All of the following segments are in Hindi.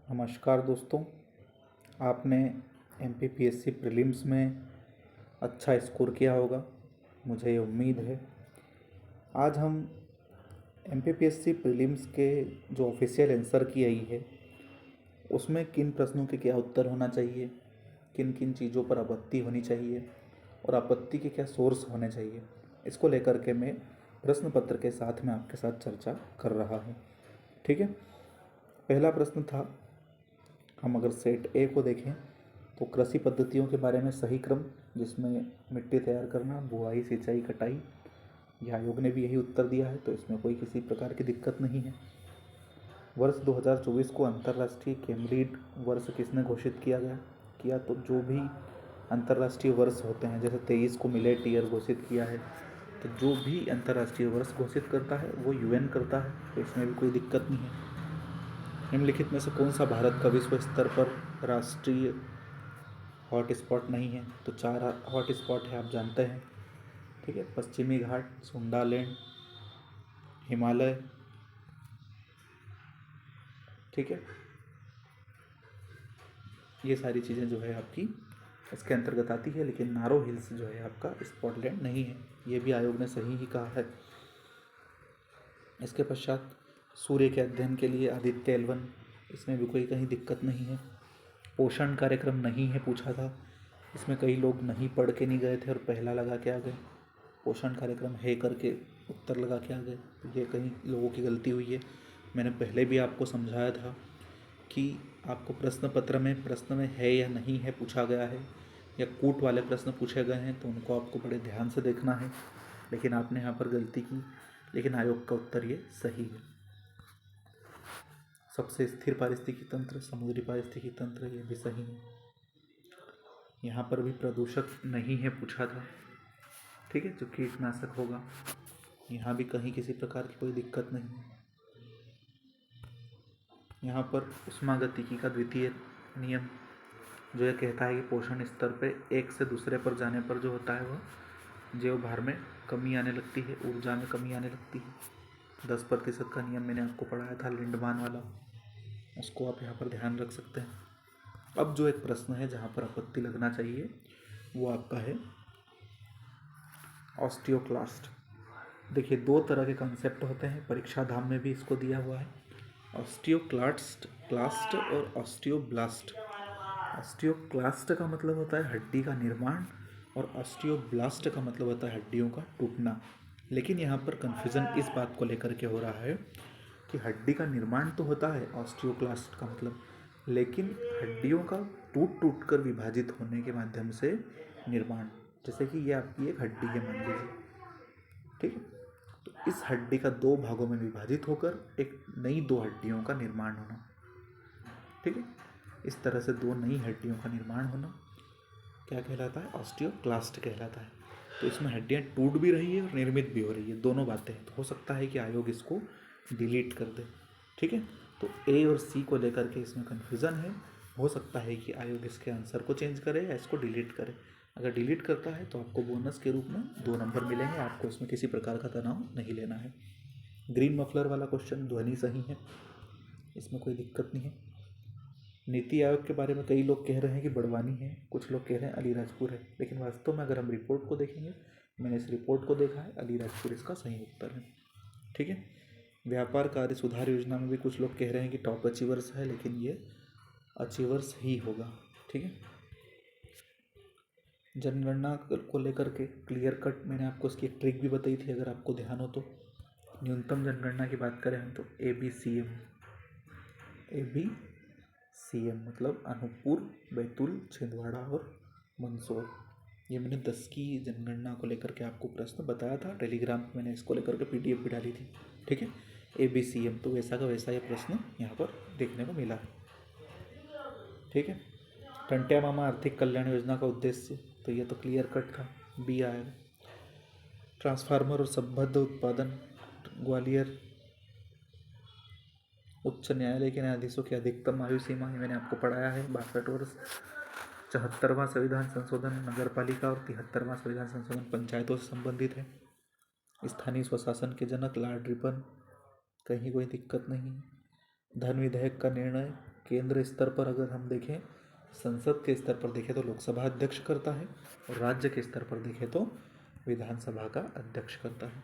नमस्कार दोस्तों। आपने एमपीपीएससी प्रीलिम्स में अच्छा स्कोर किया होगा, मुझे ये उम्मीद है। आज हम एमपीपीएससी प्रीलिम्स के जो ऑफिशियल आंसर की आई है उसमें किन प्रश्नों के क्या उत्तर होना चाहिए, किन किन चीज़ों पर आपत्ति होनी चाहिए और आपत्ति के क्या सोर्स होने चाहिए, इसको लेकर के मैं प्रश्न पत्र के साथ में आपके साथ चर्चा कर रहा हूँ। ठीक है। पहला प्रश्न था, हम अगर सेट ए को देखें तो कृषि पद्धतियों के बारे में सही क्रम, जिसमें मिट्टी तैयार करना, बुआई, सिंचाई, कटाई, यह आयोग ने भी यही उत्तर दिया है, तो इसमें कोई किसी प्रकार की दिक्कत नहीं है। वर्ष 2024 को अंतर्राष्ट्रीय कैमरीड वर्ष किसने घोषित किया तो जो भी अंतर्राष्ट्रीय वर्ष होते हैं, जैसे 23 को मिलेट ईयर घोषित किया है, तो जो भी अंतर्राष्ट्रीय वर्ष घोषित करता है वो यूएन करता है, तो इसमें भी कोई दिक्कत नहीं है। निम्नलिखित में से कौन सा भारत का विश्व स्तर पर राष्ट्रीय हॉट स्पॉट नहीं है? तो 4 हॉट स्पॉट है, आप जानते हैं। ठीक है। पश्चिमी घाट, सुंडालैंड, हिमालय। ठीक है। ये सारी चीज़ें जो है आपकी इसके अंतर्गत आती है, लेकिन नारो हिल्स जो है आपका स्कॉटलैंड नहीं है, ये भी आयोग ने सही ही कहा है। इसके पश्चात सूर्य के अध्ययन के लिए आदित्य L1, इसमें भी कोई कहीं दिक्कत नहीं है। पोषण कार्यक्रम नहीं है पूछा था, इसमें कई लोग नहीं पढ़ के नहीं गए थे और पहला लगा के आ गए, पोषण कार्यक्रम है करके उत्तर लगा के आ गए, तो ये कहीं लोगों की गलती हुई है। मैंने पहले भी आपको समझाया था कि आपको प्रश्न में है या नहीं है पूछा गया है, या कूट वाले प्रश्न पूछे गए हैं तो उनको आपको बड़े ध्यान से देखना है, लेकिन आपने यहाँ पर गलती की, लेकिन आयोग का उत्तर ये सही है। सबसे स्थिर पारिस्थितिकी तंत्र, समुद्री पारिस्थितिकी तंत्र, ये भी सही है। यहाँ पर भी प्रदूषक नहीं है पूछा था। ठीक है, जो कीटनाशक होगा, यहाँ भी कहीं किसी प्रकार की कोई दिक्कत नहीं है। यहाँ पर ऊष्मागतिकी का द्वितीय नियम जो ये कहता है कि पोषण स्तर पे एक से दूसरे पर जाने पर जो होता है वह जैव भार में कमी आने लगती है, ऊर्जा में कमी आने लगती है। 10% का नियम मैंने आपको पढ़ाया था, लिंडमान वाला, उसको आप यहाँ पर ध्यान रख सकते हैं। अब जो एक प्रश्न है जहाँ पर आपत्ति लगना चाहिए वो आपका है ऑस्टियोक्लास्ट। देखिए, 2 तरह के कंसेप्ट होते हैं, परीक्षा धाम में भी इसको दिया हुआ है, ऑस्टियोक्लास्ट और ऑस्टियोब्लास्ट। ऑस्टियोक्लास्ट का मतलब होता है हड्डी का निर्माण और ऑस्टियोब्लास्ट का मतलब होता है हड्डियों का टूटना। लेकिन यहाँ पर कन्फ्यूज़न इस बात को लेकर के हो रहा है कि हड्डी का निर्माण तो होता है ऑस्टियोक्लास्ट का मतलब, लेकिन हड्डियों का टूट कर विभाजित होने के माध्यम से निर्माण, जैसे कि ये आपकी एक हड्डी है मान लीजिए। ठीक है, तो इस हड्डी का 2 भागों में विभाजित होकर एक नई 2 हड्डियों का निर्माण होना। ठीक है, इस तरह से 2 नई हड्डियों का निर्माण होना क्या कहलाता है? ऑस्टियोक्लास्ट कहलाता है। तो इसमें हड्डियां टूट भी रही है और निर्मित भी हो रही है, दोनों बातें हैं। तो हो सकता है कि आयोग इसको डिलीट कर दे। ठीक है, तो ए और सी को लेकर के इसमें कन्फ्यूज़न है। हो सकता है कि आयोग इसके आंसर को चेंज करे या इसको डिलीट करे। अगर डिलीट करता है तो आपको बोनस के रूप में 2 नंबर मिलेंगे, आपको इसमें किसी प्रकार का तनाव नहीं लेना है। ग्रीन मफलर वाला क्वेश्चन, ध्वनि सही है, इसमें कोई दिक्कत नहीं है। नीति आयोग के बारे में कई लोग कह रहे हैं कि बड़वानी है, कुछ लोग कह रहे हैं अलीराजपुर है, लेकिन वास्तव में अगर हम रिपोर्ट को देखेंगे, मैंने इस रिपोर्ट को देखा है, अलीराजपुर इसका सही उत्तर है। ठीक है। व्यापार कार्य सुधार योजना में भी कुछ लोग कह रहे हैं कि टॉप अचीवर्स है, लेकिन ये अचीवर्स ही होगा। ठीक है। जनगणना को लेकर के क्लियर कट मैंने आपको इसकी एक ट्रिक भी बताई थी, अगर आपको ध्यान हो तो। न्यूनतम जनगणना की बात करें हम तो ABCM मतलब अनूपपुर, बैतूल, छिंदवाड़ा और मंदसौर। ये मैंने 10 की जनगणना को लेकर के आपको प्रश्न बताया था, टेलीग्राम पे मैंने इसको लेकर के PDF भी डाली थी। ठीक है, ABCM, तो वैसा का वैसा ये प्रश्न यहाँ पर देखने को मिला है। ठीक है। टंट्या मामा आर्थिक कल्याण योजना का उद्देश्य, तो ये तो क्लियर कट था, B आएगा। ट्रांसफार्मर और संबद्ध उत्पादन, ग्वालियर। उच्च न्यायालय के न्यायाधीशों की अधिकतम आयु सीमा, ये मैंने आपको पढ़ाया है, 62 वर्ष। 74वां संविधान संशोधन नगर पालिका और 73वां संविधान संशोधन पंचायतों से संबंधित है। स्थानीय स्वशासन के जनक लॉर्ड रिपन, कहीं कोई दिक्कत नहीं। धन विधेयक का निर्णय केंद्र स्तर पर अगर हम देखें, संसद के स्तर पर देखें तो लोकसभा अध्यक्ष करता है, और राज्य के स्तर पर देखें तो विधानसभा का अध्यक्ष करता है।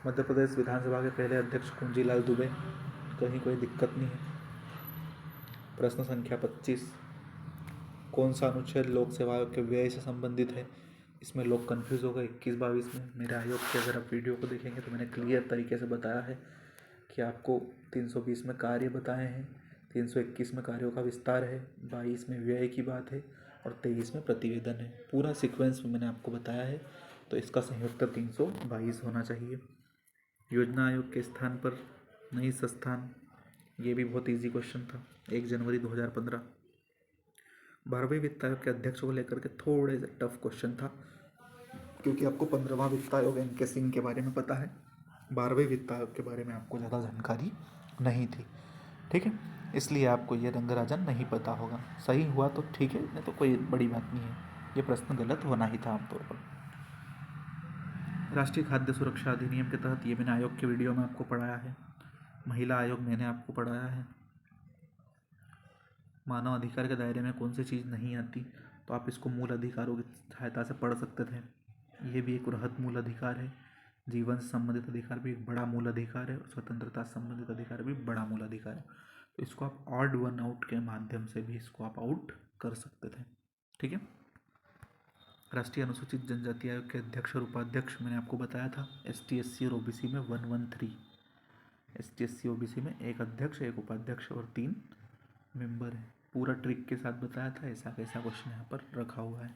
मध्य प्रदेश विधानसभा के पहले अध्यक्ष कुंजीलाल दुबे, कहीं कोई दिक्कत नहीं है। प्रश्न संख्या 25, कौन सा अनुच्छेद लोक सेवा आयोग के व्यय से संबंधित है? इसमें लोग कंफ्यूज हो गए 21-22 में। मेरे आयोग के अगर आप वीडियो को देखेंगे तो मैंने क्लियर तरीके से बताया है कि आपको 320 में कार्य बताए हैं, 321 में कार्यों का विस्तार है, 22 में व्यय की बात है और 23 में प्रतिवेदन है। पूरा सीक्वेंस में मैंने आपको बताया है, तो इसका सही उत्तर 322 होना चाहिए। योजना आयोग के स्थान पर नई संस्थान, ये भी बहुत इजी क्वेश्चन था, 1 जनवरी 2015। 12वें वित्त आयोग के अध्यक्ष को लेकर के थोड़े से टफ क्वेश्चन था, क्योंकि आपको 15वां वित्त आयोग NK सिंह के बारे में पता है, 12वें वित्त आयोग के बारे में आपको ज़्यादा जानकारी नहीं थी, ठीक है, इसलिए आपको ये रंगराजन नहीं पता होगा। सही हुआ तो ठीक है, नहीं तो कोई बड़ी बात नहीं है, ये प्रश्न गलत होना ही था आमतौर पर। राष्ट्रीय खाद्य सुरक्षा अधिनियम के तहत, ये मैंने आयोग के वीडियो में आपको पढ़ाया है। महिला आयोग मैंने आपको पढ़ाया है। मानव अधिकार के दायरे में कौन सी चीज़ नहीं आती, तो आप इसको मूल अधिकारों की सहायता से पढ़ सकते थे। ये भी एक वृहद मूल अधिकार है। जीवन से संबंधित अधिकार भी एक बड़ा मूल अधिकार है, और स्वतंत्रता से संबंधित अधिकार भी बड़ा मूल अधिकार है। तो इसको आप ऑड वन आउट के माध्यम से भी इसको आप आउट कर सकते थे, ठीक है। राष्ट्रीय अनुसूचित जनजाति आयोग के अध्यक्ष और उपाध्यक्ष मैंने आपको बताया था। ST SC और OBC में 113, ST SC OBC में एक अध्यक्ष, एक उपाध्यक्ष और 3 मेंबर है। पूरा ट्रिक के साथ बताया था, ऐसा कैसा क्वेश्चन यहाँ पर रखा हुआ है।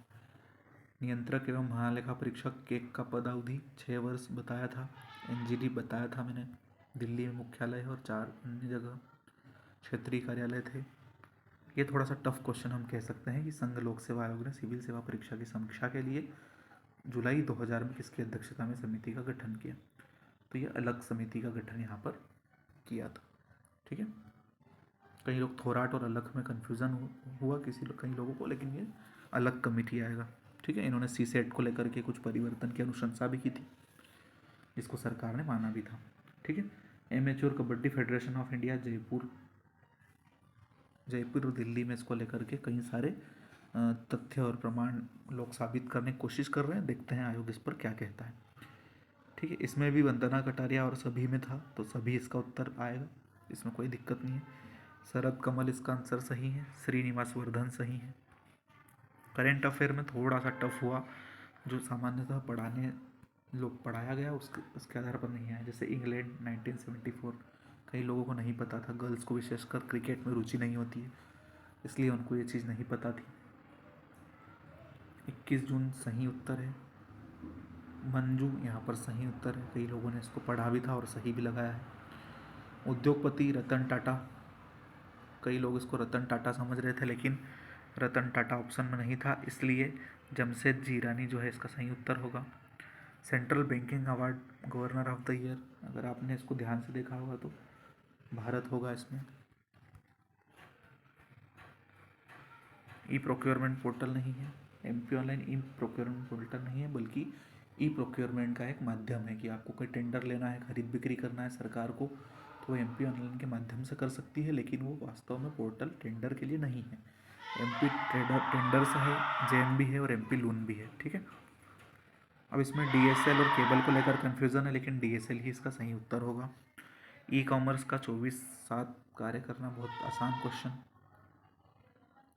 नियंत्रक एवं महालेखा परीक्षक केक का पदावधि 6 वर्ष बताया था। NGD बताया था मैंने, दिल्ली में मुख्यालय है और 4 अन्य जगह क्षेत्रीय कार्यालय थे। ये थोड़ा सा टफ क्वेश्चन हम कह सकते हैं कि संघ लोक सेवा आयोग ने सिविल सेवा परीक्षा की समीक्षा के लिए जुलाई 2000 में किसकी अध्यक्षता में समिति का गठन किया, तो ये अलग समिति का गठन यहाँ पर किया था, ठीक है। कई लोग थोराट और अलग में कन्फ्यूज़न हुआ कई लोगों को, लेकिन ये अलग कमेटी आएगा, ठीक है। इन्होंने CSET को लेकर के कुछ परिवर्तन की अनुशंसा भी की थी, जिसको सरकार ने माना भी था, ठीक है। Amateur kabaddi federation of India Jaipur और दिल्ली में इसको लेकर के कई सारे तथ्य और प्रमाण लोग साबित करने की कोशिश कर रहे हैं। देखते हैं आयोग इस पर क्या कहता है, ठीक है। इसमें भी वंदना कटारिया और सभी में था, तो सभी इसका उत्तर आएगा, इसमें कोई दिक्कत नहीं है। शरद कमल इसका आंसर सही है। श्रीनिवास वर्धन सही है। करेंट अफेयर में थोड़ा सा टफ हुआ, जो सामान्यतः पढ़ाया गया उसके आधार पर नहीं आया। जैसे इंग्लैंड 1974, कई लोगों को नहीं पता था, गर्ल्स को विशेषकर क्रिकेट में रुचि नहीं होती है, इसलिए उनको ये चीज़ नहीं पता थी। 21 जून सही उत्तर है। मंजू यहाँ पर सही उत्तर है, कई लोगों ने इसको पढ़ा भी था और सही भी लगाया है। उद्योगपति रतन टाटा, कई लोग इसको रतन टाटा समझ रहे थे, लेकिन रतन टाटा ऑप्शन में नहीं था, इसलिए जमशेदजी ईरानी जो है इसका सही उत्तर होगा। Central banking award governor of the year, अगर आपने इसको ध्यान से देखा होगा तो भारत होगा इसमें। प्रोक्योरमेंट पोर्टल नहीं है, MP ऑनलाइन प्रोक्योरमेंट पोर्टल नहीं है, बल्कि प्रोक्योरमेंट का एक माध्यम है कि आपको कोई टेंडर लेना है, खरीद बिक्री करना है सरकार को, तो MP ऑनलाइन के माध्यम से कर सकती है, लेकिन वो वास्तव में पोर्टल टेंडर के लिए नहीं है। MP टेंडर्स है, JNB है और MP लोन भी है, ठीक है। अब इसमें DSL और केबल को लेकर कन्फ्यूज़न है, लेकिन DSL ही इसका सही उत्तर होगा। कॉमर्स का 24/7 कार्य करना बहुत आसान क्वेश्चन।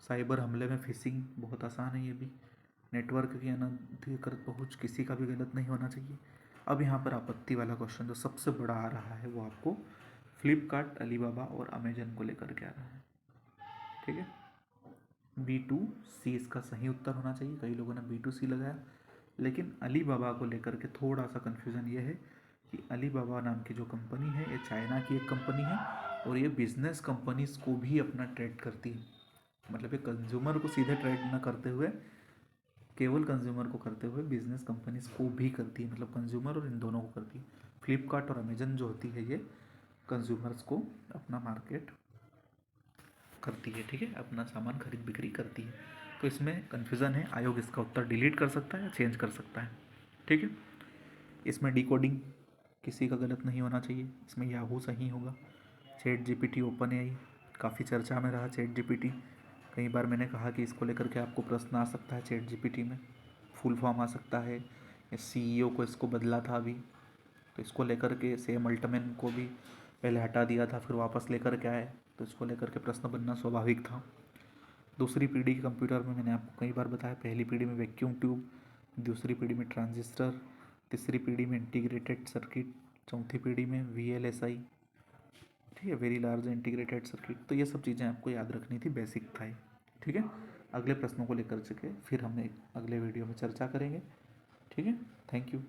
साइबर हमले में फिशिंग बहुत आसान है, ये भी। नेटवर्क की अनधिकृत पहुंच, किसी का भी गलत नहीं होना चाहिए। अब यहाँ पर आपत्ति वाला क्वेश्चन जो सबसे बड़ा आ रहा है, वो आपको फ्लिपकार्ट, अलीबाबा और अमेजन को लेकर के आ रहा है, ठीक है। B2C इसका सही उत्तर होना चाहिए, कई लोगों ने B2C लगाया, लेकिन अलीबाबा को लेकर के थोड़ा सा कन्फ्यूज़न ये है कि अलीबाबा नाम की जो कंपनी है, ये चाइना की एक कंपनी है और ये बिजनेस कंपनीज को भी अपना ट्रेड करती है। मतलब ये कंज्यूमर को सीधे ट्रेड न करते हुए, केवल कंज्यूमर को करते हुए बिजनेस कंपनीज को भी करती है, मतलब कंज्यूमर और इन दोनों को करती है। फ्लिपकार्ट और अमेजन जो होती है, ये कंज्यूमर्स को अपना मार्केट करती है, ठीक है, अपना सामान खरीद बिक्री करती है। तो इसमें कन्फ्यूज़न है, आयोग इसका उत्तर डिलीट कर सकता है या चेंज कर सकता है, ठीक है। इसमें डिकोडिंग किसी का गलत नहीं होना चाहिए, इसमें याहू सही होगा। ChatGPT, OpenAI, काफ़ी चर्चा में रहा चैट जीपीटी। कई बार मैंने कहा कि इसको लेकर के आपको प्रश्न आ सकता है चैट जीपीटी में, फुल फॉर्म आ सकता है। सीईओ को इसको बदला था अभी, तो इसको लेकर के सेम अल्टमैन को भी पहले हटा दिया था, फिर वापस लेकर के आए, तो इसको लेकर के प्रश्न बनना स्वाभाविक था। दूसरी पीढ़ी के कंप्यूटर में मैंने आपको कई बार बताया, पहली पीढ़ी में वैक्यूम ट्यूब, दूसरी पीढ़ी में ट्रांजिस्टर, तीसरी पीढ़ी में इंटीग्रेटेड सर्किट, चौथी पीढ़ी में वीएलएसआई, ठीक है, वेरी लार्ज इंटीग्रेटेड सर्किट। तो ये सब चीज़ें आपको याद रखनी थी, बेसिक था ये, ठीक है। अगले प्रश्नों को लेकर के फिर हम एक अगले वीडियो में चर्चा करेंगे, ठीक है। Thank you.